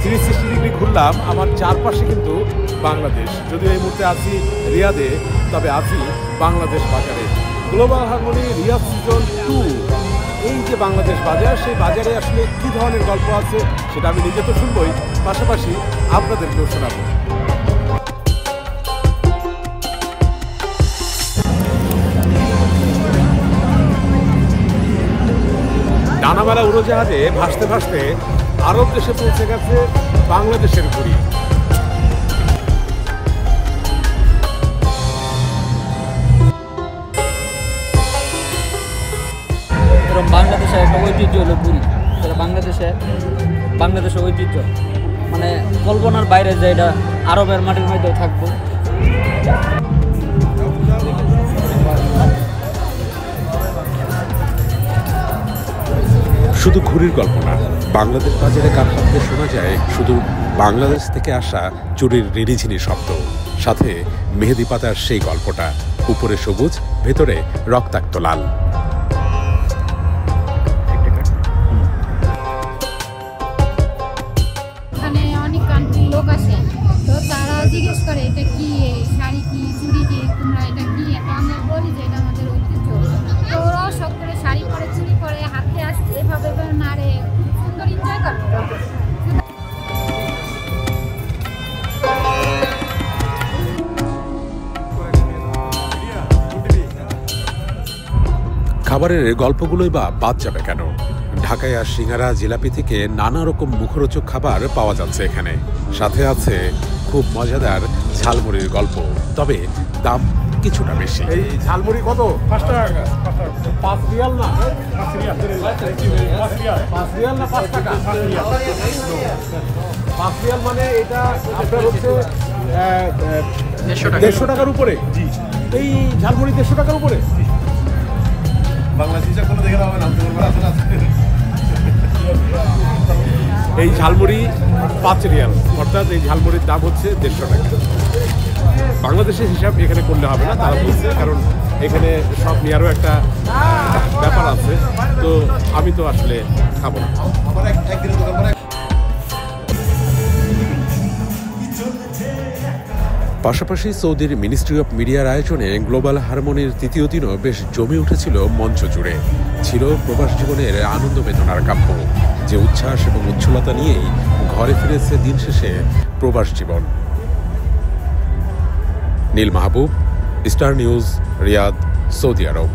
360 degree ঘুরলাম, আমার চারপাশে কিন্তু বাংলাদেশ। যদিও এই মুহূর্তে আছি রিয়াদে, তবে আছি বাংলাদেশ বাজারে। গ্লোবাল হারমোনি রিয়াদ সিজন 2, এই যে বাংলাদেশ বাজার, সেই বাজারে আসলে কী ধরনের গল্প আছে সেটা আমি নিজে তো শুনবই, পাশাপাশি আপনাদেরকেও শোনাবো। ডানামেলা উড়োজাহাজে ভাসতে ভাসতে আরব দেশে পৌঁছে গেছে বাংলাদেশের ঘুড়ি। বাংলাদেশের একটা ঐতিহ্য হলো ঘুড়ি। বাংলাদেশের ঐতিহ্য মানে কল্পনার বাইরে যে এটা আরবের মাটির মধ্যেও থাকবো। শুধু ঘুড়ির গল্প না, বাংলাদেশ বাজারে কান পাতলে শোনা যায় শুধু বাংলাদেশ থেকে আসা চুরির রিনিঝিনি শব্দ, সাথে মেহেদি পাতার সেই গল্পটা, উপরে সবুজ, ভেতরে রক্তাক্ত লাল। এখানে অনেক কান্ট্রির লোক আসে, তো তারা জিজ্ঞেস করে এটা কি, শাড়ি কি, চুড়ি কি, তোমরা এটা কি? আমরা বলি যে এটা আমাদের ঐতিহ্য। তো ওরাও শখ করে শাড়ি পরে, চুড়ি পরে, হাতে আসছে এভাবে নাড়ে, সুন্দর এনজয় করে। খাবারের গল্পগুলোই বা বাদ যাবে কেন? ঢাকায় আর সিঙ্গারা, জিলাপি থেকে নানা রকম মুখরোচক খাবার পাওয়া যাচ্ছে এখানে। সাথে আছে খুব মজাদার ঝালমুড়ির গল্প, তবে দাম কিছুটা বেশি। এই ঝালমুড়ি কত? 5 টাকা। 5 রিয়াল না? 5 রিয়াল। 5 রিয়াল না 5 টাকা? 5 রিয়াল মানে এটা আপনার হচ্ছে 150 টাকার উপরে। জি, এই ঝালমুড়ি 150 টাকার উপরে। এই ঝালমুড়ি 5 রিয়াল, অর্থাৎ এই ঝালমুড়ির দাম হচ্ছে 150 টাকা। বাংলাদেশের হিসাব এখানে করলে হবে না, তারা বলছে, কারণ এখানে সব নিয়ারও একটা ব্যাপার আছে, তো আমি তো আসলে খাবো না। পাশাপাশি সৌদির মিনিস্ট্রি অফ মিডিয়ার আয়োজনে গ্লোবাল হারমোনির তৃতীয় দিনও বেশ জমে উঠেছিল মঞ্চ জুড়ে। ছিল প্রবাস জীবনের আনন্দ বেদনার কাব্য, যে উচ্ছ্বাস এবং উচ্ছলতা নিয়েই ঘরে ফিরেছে দিন শেষে প্রবাস জীবন। নীল মাহবুব, স্টার নিউজ, রিয়াদ, সৌদি আরব।